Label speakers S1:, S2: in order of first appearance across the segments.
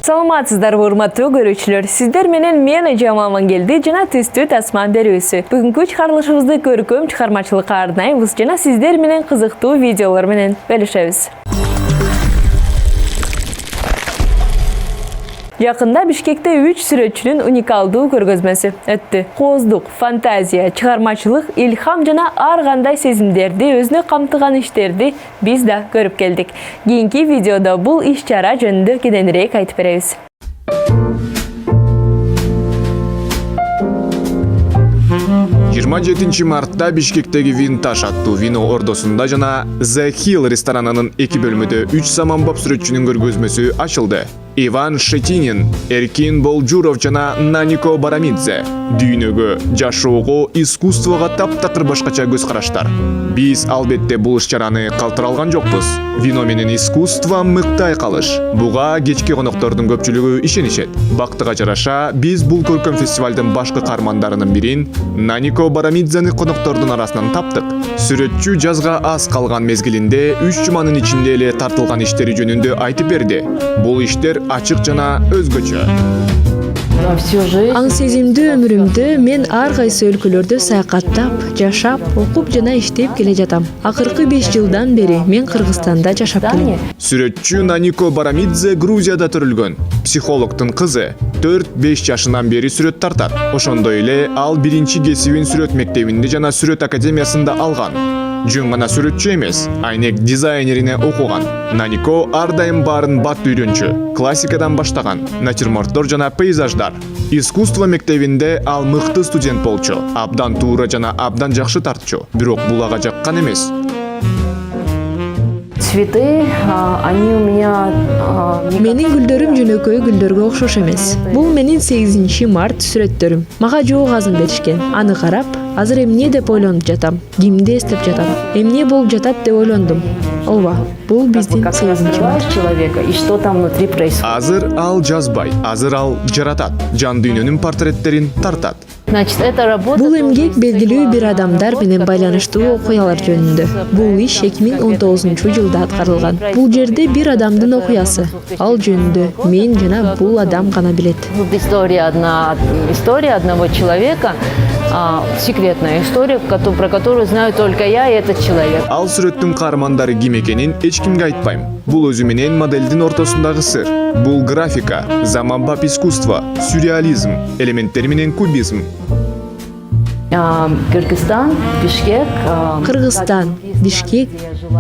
S1: Саламатсыздар, урматтуу көрүүчүлөр. Сиздер менен мен Эжам Амангелди жана түстүү тасман берүүсү. Бүгүнкү чыгарылышыбызды көркөм чыгармачылыкка арнайбыз жана сиздер менен кызыктуу видеолор менен бөлүшөбүз. Якында Бишкекте 3 сүрөтчүнүн уникалдуу көргөзмөсү өттү. Кооздук, фантазия, чыгармачылык, илхам жана ар кандай сезимдерди өзүнө камтыган иштерди биз да көрүп келдик. Кийинки видеодо бул иш-чара жөнүндө кененирээк айтып беребиз.
S2: 27 мартта Бишкектеги Винтаж аттуу вино ордосунда жана The Hill ресторанынын 2 бөлмөдө 3 саманбап сүрөтчүнүн көргөзмөсү ачылды. Иван Шетинин, Эркин Болжуров жана Нанико Барамидзе дүйнөгө, жашоого, искусствого таптакыр башкача көз караштар. Биз албетте бул иш-чараны калтыра алган жокпуз. Вино менен искусство мыктай калыш. Буга кечки коноктордун көпчүлүгү ишенишет. Бактыга жараша биз бул көркөм фестивалдын башкы каармандарынын бирин Нанико Барамидзени коноктордун арасынан таптык. Сүрөтчү жазга аз калган мезгилинде 3 жуманын ичинде эле тартылган иштери жөнүндө айтып берди. Бул иштер ачык жана өзгөчө.
S1: Аң сезимдүү өмүрүмдө мен ар кайсы өлкөлөрдө саякаттап, жашап, окуп жана иштеп келе жатам. Акыркы 5 жылдан бери мен Кыргызстанда жашап келем.
S2: Сүрөтчү Нанико Барамидзе Грузияда төрүлгөн. Психологдун кызы 4-5 жашынан бери сүрөт тартат. Ошондой эле ал биринчи кесибин сүрөт мектебинде жана сүрөт академиясында алган. Жөн гана сүрөтчү эмес, айнек дизайнерине окуган. Нанико ар дайым баарын бат үйрөнчү. Классикадан баштаган, натюрморттор жана пейзаждар. Искусство мектебинде ал мыкты студент болчу. Абдан туура жана абдан жакшы тартчу. Бирок бул ага жаккан эмес.
S3: Цветы, они у меня...
S1: Менин гүлдөрүм жөнөкөй гүлдөргө окшош эмес. Бул менин 8 март сүрөттөрүм. Мага жоо казын беришкен. Аны карап, азыр эмне деп ойлонуп жатам, кимди эстеп жатам, эмне болуп жатат деп ойлондум. Ооба, бул биздин 8 март.
S3: Человека и что там внутри происходит.
S2: Азыр ал жазбай, азыр ал жаратат. Жан дүйнөнүн портреттерин тартат.
S3: Значит, это работа...
S1: Бул эмгек белгилүү бир адамдар менен байланыштуу окуялар жөнүндө. Бул иш 2019 жылда аткарылган. Бул жерде бир адамдын окуясы. Ал жөнүндө мен жана бул адам гана билет.
S3: История одного человека, секретная история, про которую знаю только я и этот человек.
S2: Ал сүрөттүн каармандары ким экенин эч кимге айтпайм. Бул өзү менен моделдин ортосундагы сыр. Бул графика, заманбап искусство, сюрреализм, элементтери менен кубизм.
S3: Кыргызстан, Бишкек.
S1: Кыргызстан, Бишкек.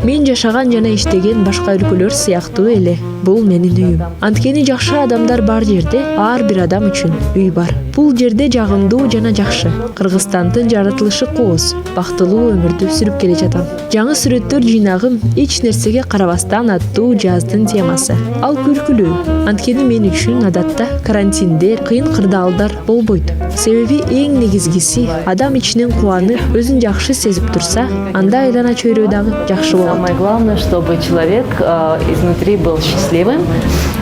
S1: Мен жашаган жана иштеген башка өлкөлөр сыяктуу эле. Бул менин үйүм. Анткени жакшы адамдар бар жерде ар бир адам үчүн үй бар. Бул жерде жагымдуу жана жакшы. Кыргызстандын жаратылышы кооз, бактылуу өмүрдү сүрүп келе жатам. Жаңы сүрөттөр жыйнагым эч нерсеге карабастан аттуу жаздын темасы. Ал күлкүлүү. Анткени мен үчүн адатта карантиндер, кыйын кырдаалдар болбойт. Себеби эң негизгиси адам ичинен кубанып, өзүн жакшы сезип турса, анда айлана чөйрө дагы жакшы болот.
S3: Самое главное, чтобы человек изнутри был счастливым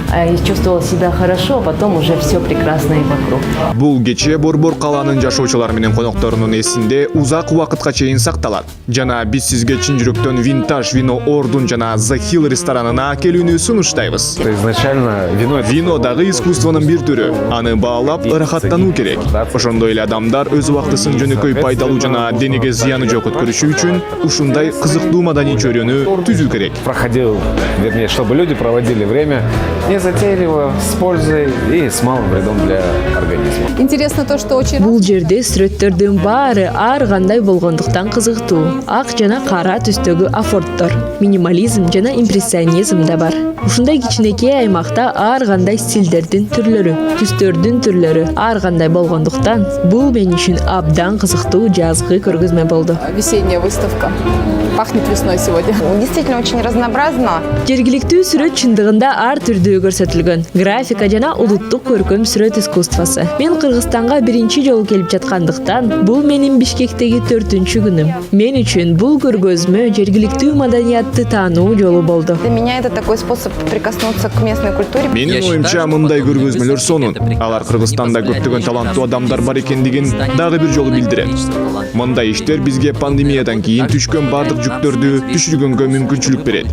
S3: и чувствовал себя хорошо, а потом уже все прекрасно и вокруг.
S2: Бул кече Борбор калаанын жашоочулары менен конокторунун эсинде узак убакытка чейин сакталат. Жана биз сизге чын жүрөктөн Винтаж вино ордун жана The Hill ресторанына келүүнү сунуштайбыз.
S4: Изначально
S2: Вино дагы искусствонун бир түрү. Аны баалап, ырахаттануу керек. Ошондой эле адамдар өз убактысын жөнөкөй пайдалуу жана денеге зыяны жок өткөрүшү үчүн ушундай кызыктуу маданий чөйрөнү түзүү керек.
S4: проходил, вернее, чтобы люди проводили время незатейливо, с пользой и с малым вредом для организма.
S5: Интересно то, что очень...
S1: Бул жерде сүрөттөрдүн баары ар кандай болгондуктан кызыктуу. Ак жана кара түстөгү афорттор, минимализм жана импрессионизм да бар. Ушундай кичинекей аймакта ар кандай стилдердин түрлөрү, түстөрдүн түрлөрү ар кандай болгондуктан бул мен үчүн абдан кызыктуу жазгы көргөзмө болду.
S5: Весенняя выставка. Пахнет весной сегодня.
S6: Действительно очень разнообразно.
S1: Жергиликтүү сүрөт чындыгында ар түрдүү көрсөтүлгөн. Графика жана улуттук көркөм сүрөт искусствосу. Мен Кыргызстанга биринчи жолу келип жаткандыктан, бул менин Бишкектеги 4-күнүм. Мен үчүн бул көргөзмө жергиликтүү маданиятты таануу жолу болду.
S6: Для меня это такой способ хочется прикоснуться к местной культуре.
S2: Менин оюмча мындай көргөзмөлөр сонун. Алар Кыргызстанда көптөгөн таланттуу адамдар бар экендигин дагы бир жолу билдирет. Мындай иштер бизге пандемиядан кийин түшкөн бардык жүктөрдү түшүргөнгө мүмкүнчүлүк берет.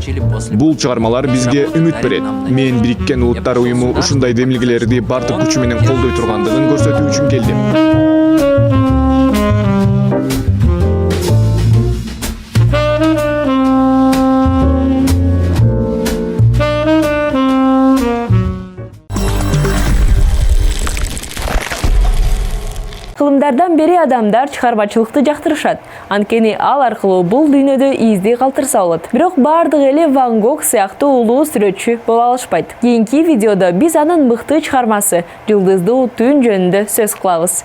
S2: Бул чыгармалар бизге үмүт берет. Мен Бириккен Улуттар уюму ушундай демилгелерди бардык күчү менен колдой тургандыгын көрсөтүү үчүн келдим.
S1: Кылымдардан бери адамдар чыгармачылыкты жактырышат. Анткени ал аркылуу бул дүйнөдө изди калтырса болот. Бирок бардык эле Ван Гог сыяктуу улуу сүрөтчү боло алышпайт. Кийинки видеодо биз анын мыкты чыгармасы Жылдыздуу түн жөнүндө сөз кылабыз.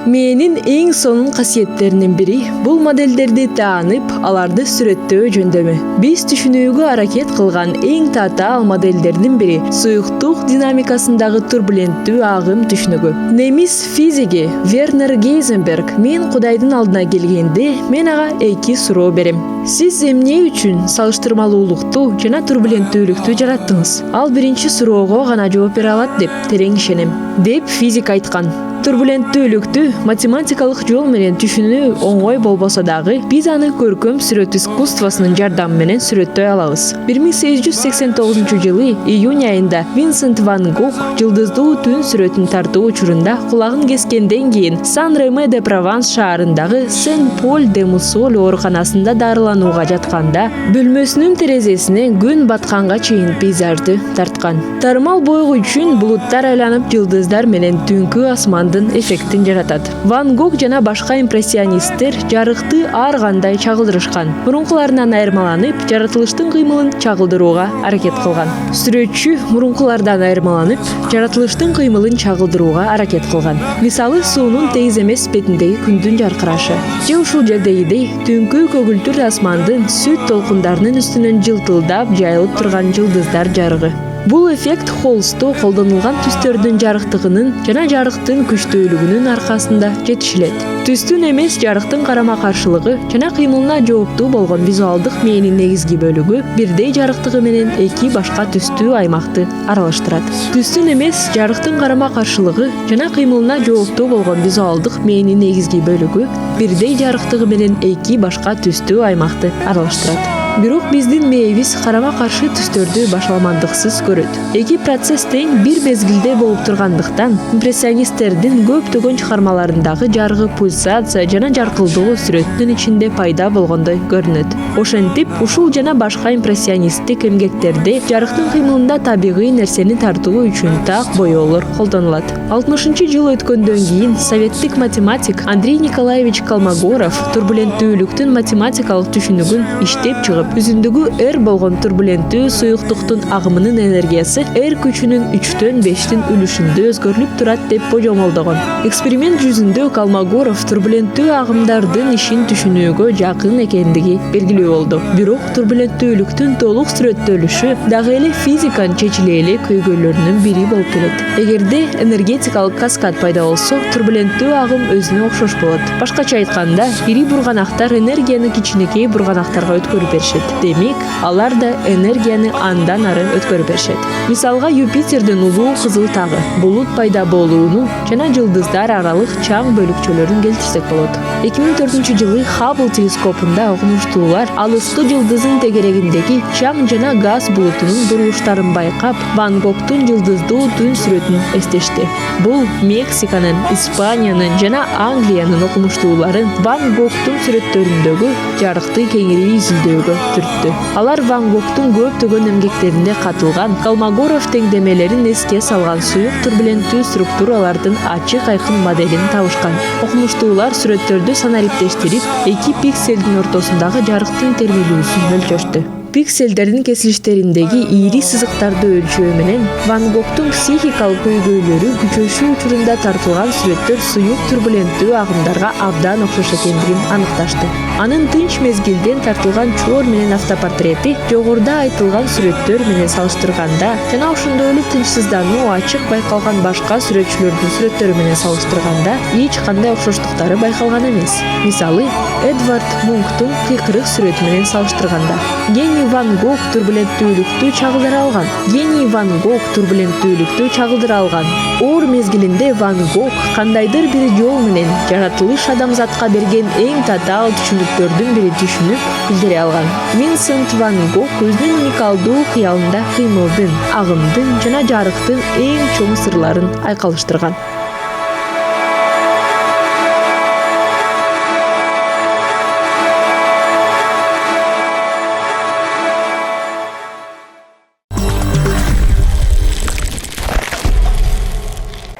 S1: Менин эң сонун касиеттеринин бири бул модельдерди таанып, аларды сүрөттөө жөндөмү. Биз түшүнүүгө аракет кылган эң татаал модельдердин бири суюктук динамикасындагы турбуленттүү агым түшүнүгү. Немис физиги Вернер Гейзенберг мен Кудайдын алдына келгенде мен ага 2 суроо берем. Сиз эмне үчүн салыштырмалуулукту жана турбуленттүүлүктү жараттыңыз? Ал биринчи суроого гана жооп бере алат деп терең ишенем, деп физик айткан. Турбуленттүүлүктү математикалык жол менен түшүнүү оңой болбосо дагы, биз аны көркөм сүрөт искусствосунун жардамы менен сүрөттөй алабыз. 1889-жылы июнь айында Винсент Ван Гог Жылдыздуу түн сүрөтүн тартуу учурунда кулагын кескенден кийин Сан-Реме-де-Прованс шаарындагы Сен-Поль-де-Мусоль ооруканасында дарыланууга жатканда бөлмөсүнүн терезесине күн батканга чейин пейзажды тарткан. Тармал бойгу үчүн булуттар айланып жылдыздар менен түнкү асмандын эффектин жаратат. Ван Гог жана башка импрессионисттер жарыкты ар кандай чагылдырышкан. Мурункуларынан айырмаланып, жаратылыштын кыймылын чагылдырууга аракет кылган. Сүрөтчү мурункулардан айырмаланып, жаратылыштын кыймылын чагылдырууга аракет кылган. Мисалы, суунун тегиз эмес бетиндеги күндүн жаркырашы же ушул жердегидей түнкү көгүлтүр асмандын сүт толкундарынын үстүнөн жылтылдап жайылып турган жылдыздар жарыгы. Бул эффект холсту колдонулган түстөрдүн жарыктыгынын жана жарыктын күчтүүлүгүнүн аркасында жетишилет. Түстүн эмес жарыктын карама-каршылыгы жана кыймылына жооптуу болгон визуалдык мээнин негизги бөлүгү бирдей жарыктыгы менен 2 башка түстүү аймакты аралаштырат. Түстүн эмес жарыктын карама-каршылыгы жана кыймылына жооптуу болгон визуалдык мээнин негизги бөлүгү бирдей жарыктыгы менен 2 башка түстүү аймакты аралаштырат. Бирок биздин мээбиз карама-каршы түстөрдү башаламандыксыз көрөт. Эки процесс тең бир мезгилде болуп тургандыктан, импрессионисттердин көптөгөн чыгармаларындагы жаргы пульсация жана жаркылдоо сүрөттүн ичинде пайда болгондой көрүнөт. Ошентип, ушул жана башка импрессионисттик эмгектерде жарыктын кыймылында табигый нерсени тартуу үчүн так боёолор колдонулат. 60-жыл өткөндөн кийин советтик математик Андрей Николаевич Колмогоров турбуленттүүлүктүн математикалык түшүнүгүн иштеп чыгып, үзүндүгү R болгон турбуленттүү суюктуктун агымынын энергиясы R күчүнүн 3-төн 5-тин үлүшүндө өзгөрүлүп турат деп божомолдогон. Эксперимент жүзүндө Колмогоров турбуленттүү агымдардын ишин түшүнүүгө жакын экендиги белгилүү болду. Бирок турбуленттүүлүктүн толук сүрөттөлүшү дагы эле физиканын чечиле элек көйгөйлөрүнүн бири болуп келет. Эгерде энергетикалык каскад пайда болсо, турбуленттүү агым өзүнө окшош болот. Башкача айтканда, ири бурганактар энергияны кичинекей бурганактарга өткөрүп беришет. Демек, алар да энергияны андан ары өткөрүп беришет. Мисалга, Юпитердин улуу кызыл тагы булут пайда болууну жана жылдыздар аралык чаң бөлүкчөлөрүн келтирсек болот. 2004-жылы Хаббл телескопунда окумуштуулар алыскы жылдыздын тегерегиндеги чаң жана газ булутунун бурулуштарын байкап, Ван Гогтун Жылдыздуу түн сүрөтүн эстешти. Бул Мексиканын, Испаниянын жана Англиянын окумуштууларын Ван Гогтун сүрөттөрүндөгү жарыкты кеңири изилдөөгө түрттү. Алар Ван Гогтун көптөгөн эмгектеринде катылган Колмогоров теңдемелерин эске салган суюк турбуленттүү структуралардын ачык айкын моделин табышкан. Окумуштуулар сүрөттөрдү санариптештирип, 2 пикселдин ортосундагы жарыктын термелүүсүн өлчөштү. Пикселдердин кесилиштериндеги ири сызыктарды өлчөө менен Ван Гогтун психикалык көйгөйлөрү күчөшүү учурунда тартылган сүрөттөр суюк турбуленттүү агымдарга абдан окшош экендигин аныкташты. Анын тынч мезгилден тартылган чор менен автопортрети жогоруда айтылган сүрөттөр менен салыштырганда жана ошондой эле тынчсыздануу ачык байкалган башка сүрөтчүлөрдүн сүрөттөрү менен салыштырганда эч кандай окшоштуктары байкалган эмес. Мисалы, Эдвард Мунктун кыйкырык сүрөтү менен салыштырганда. Гений Ван Гог турбуленттүүлүктү чагылдыра алган. Гений Ван Гог турбуленттүүлүктү чагылдыра алган. Оор мезгилинде Ван Гог кандайдыр бир жол менен жаратылыш адамзатка берген эң татаал түшүнүктөрдүн бири түшүнүп билдире алган. Винсент Ван Гог өзүнүн уникалдуу кыялында кыймылдын, агымдын жана жарыктын эң чоң сырларын айкалыштырган.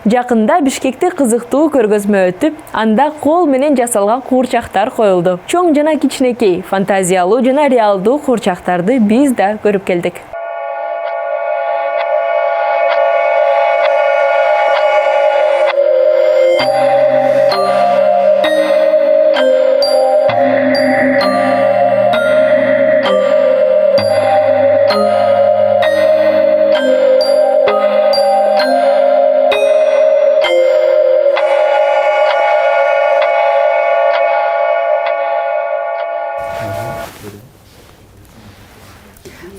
S1: Жакында Бишкекте кызыктуу көргөзмө өтүп, анда кол менен жасалган куурчактар коюлду. Чоң жана кичинекей, фантазиялуу жана реалдуу куурчактарды биз да көрүп келдик.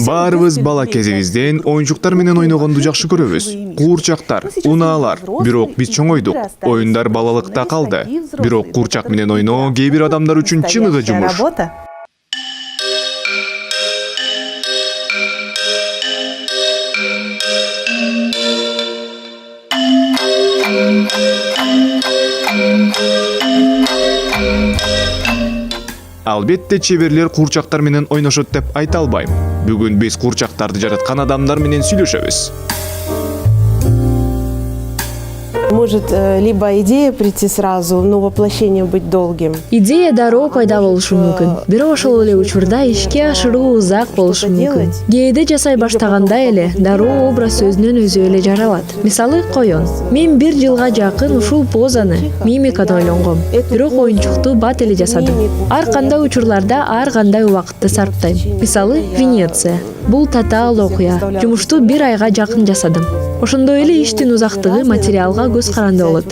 S2: Баарыбыз бала кезибизден оюнчуктар менен ойногонду жакшы көрөбүз. Куурчактар, унаалар. Бирок биз чоңойдук. Оюндар балалыкта калды. Бирок куурчак менен ойноо кээ бир адамдар үчүн чыныгы жумуш. Албетте чеберлер куурчактар менен ойношот деп айта албайм. Бүгүн биз куурчактарды жараткан адамдар менен сүйлөшөбүз.
S7: Может, либо идея прийти сразу, но воплощение быть долгим.
S1: Идея дароо пайда болушу мүмкүн. Бирок ошол эле учурда ишке ашыруу узак болушу мүмкүн. Кээде жасай баштаганда эле дароо образ өзүнөн өзү эле жаралат. Мисалы, коён. Мен 1 жылга жакын ушул позаны мимикада ойлонгом. Бирок оюнчукту бат эле жасадым. Ар кандай учурларда ар кандай убакытты сарптайм. Мисалы, Венеция. Бул татаал окуя. Жумушту 1 айга жакын жасадым. Ошондой эле иштин узактыгы материалга көз каранды болот.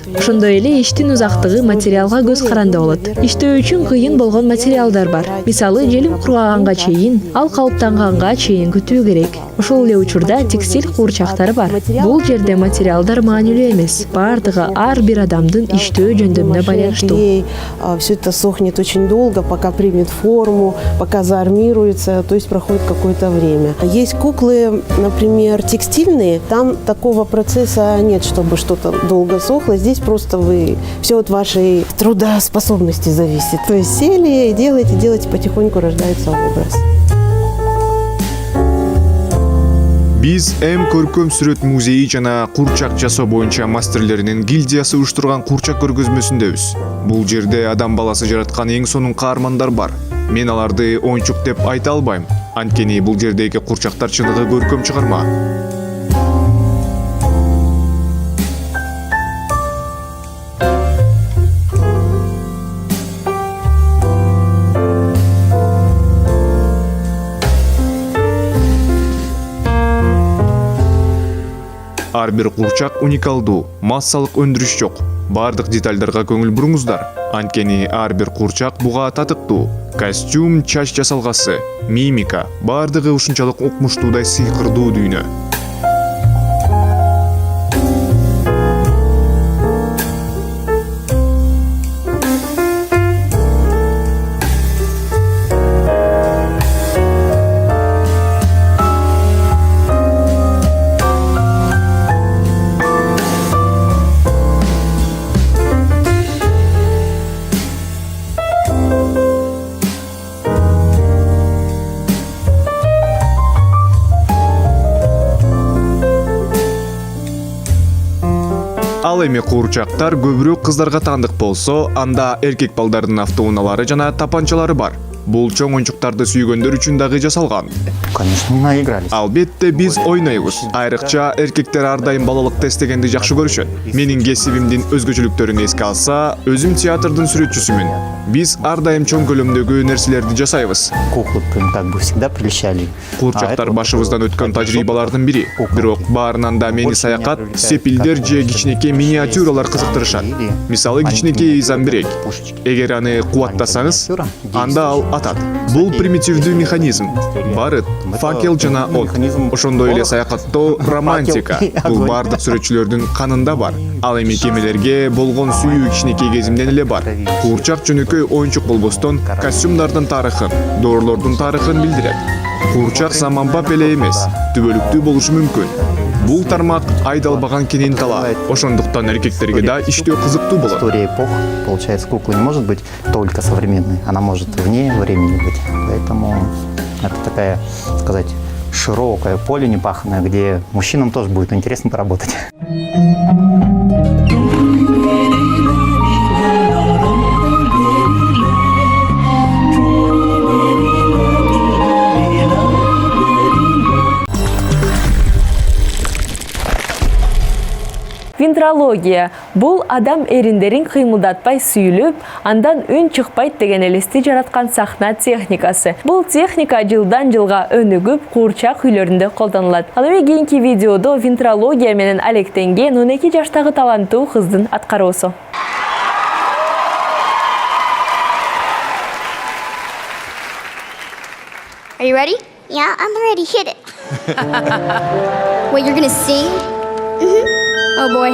S1: Иштөө үчүн кыйын болгон материалдар бар. Мисалы, желим кургаганга чейин, ал калыптанганга чейин күтүү керек. Ошол эле учурда текстиль куурчактары бар. Бул жерде материалдар маанилүү эмес. Бардыгы ар бир адамдын иштөө жөндөмүнө байланыштуу.
S7: Все это сохнет очень долго, пока примет форму, пока заармируется, то есть проходит какое-то время. Есть куклы, например, текстильные, там такого процесса нет, чтобы что-то долго сохло. Здесь просто все от вашей трудоспособности зависит. То есть сели и делаете, потихоньку рождается образ.
S2: Биз эм көркөм сүрөт музейи жана куурчак жасоо боюнча мастерлеринин гильдиясы уюштурган куурчак көргөзмөсүндөбүз. Бул жерде адам баласы жараткан эң сонун каармандар бар. Мен аларды оюнчук деп айта албайм. Анткени бул жердеги куурчактар чыныгы көркөм чыгарма. Ар бир куурчак уникалдуу, массалык өндүрүш жок. Бардык детальдарга көңүл буруңуздар. Анткени ар бир куурчак буга татыктуу. Костюм, чач жасалгасы, мимика, бардыгы ушунчалык укмуштуудай сыйкырдуу дүйнө. Ал эми куурчактар көбүрөөк кыздарга тандык болсо, анда эркек балдардын автоунаалары жана тапанчалары бар. Бул чоң оюнчуктарды сүйгөндөр үчүн дагы жасалган.
S8: Конечно, наигрались.
S2: Албетте биз ойнойбуз. Айрыкча эркектер ар дайым балалыкта эстегенди жакшы көрүшөт. Менин кесибимдин өзгөчөлүктөрүн эске алса, өзүм театрдын сүрөтчүсүмүн. Биз ар дайым чоң көлөмдөгү нерселерди жасайбыз.
S8: Куклы как бы всегда прельщали.
S2: Куурчактар башыбыздан өткөн тажрыйбалардын бири. Бирок баарынан да мени саякат, сепилдер же кичинекей миниатюралар кызыктырышат. Мисалы кичинекей замбирек. Эгер аны кубаттасаңыз, анда ал атат. Бул примитивдүү механизм. Барыт, факел жана от. Ошондой эле саякаттоо романтика. Бул бардык сүрөтчүлөрдүн канында бар. Ал эми кемелерге болгон сүйүү кичинекей кезимден эле бар. Куурчак жөнөкөй оюнчук болбостон, костюмдардын тарыхын, доорлордун тарыхын билдирет. Куурчак заманбап эле эмес, түбөлүктүү болушу мүмкүн. Бул тармак айдалбаган кенен тала. Ошондуктан эркектерге да иштөө кызыктуу болот.
S8: История эпох, получается, кукла не может быть только современной, она может вне времени быть. Поэтому это такая, сказать, широкое поле непаханное, где мужчинам тоже будет интересно поработать.
S1: Вентрология – бул адам эриндерин кыймылдатпай сүйүлүп, андан үн чыкпайт деген элести жараткан сахна техникасы. Бул техника жылдан жылга өнүгүп, куурчак үйлөрүндө колдонулат. Ал эми кийинки видеодо вентрология менен алектенген 12 жаштагы таланттуу кыздын аткаруусу.
S9: Are you ready? Yeah, I'm ready. Hit it. Wait, you're gonna sing? Oh boy.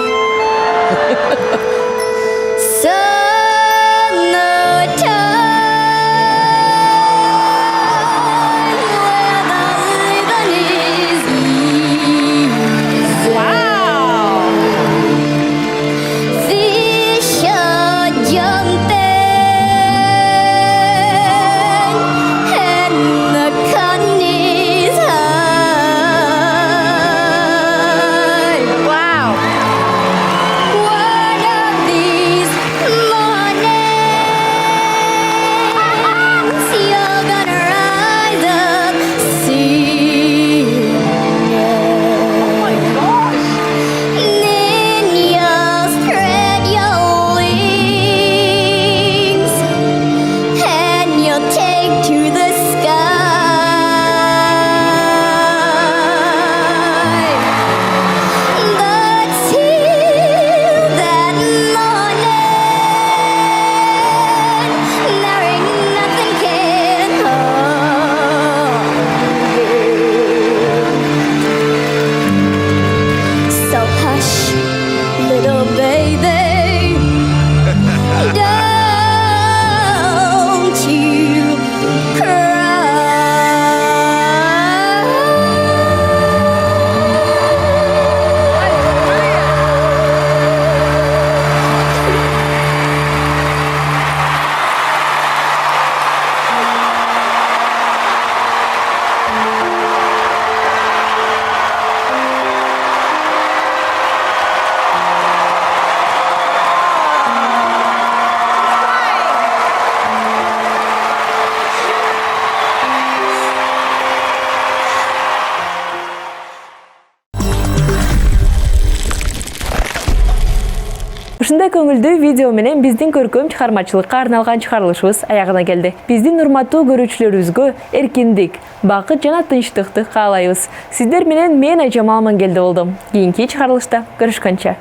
S1: Ушундай көңүлдүү видео менен биздин көркөм чыгармачылыкка арналган чыгарылышыбыз аягына келди. Биздин урматтуу көрүүчүлөрүбүзгө эркиндик, бакыт жана тынчтыкты каалайбыз. Сиздер менен мен Айжамал Мангелди болдум. Кийинки чыгарылышта көрүшкөнчө.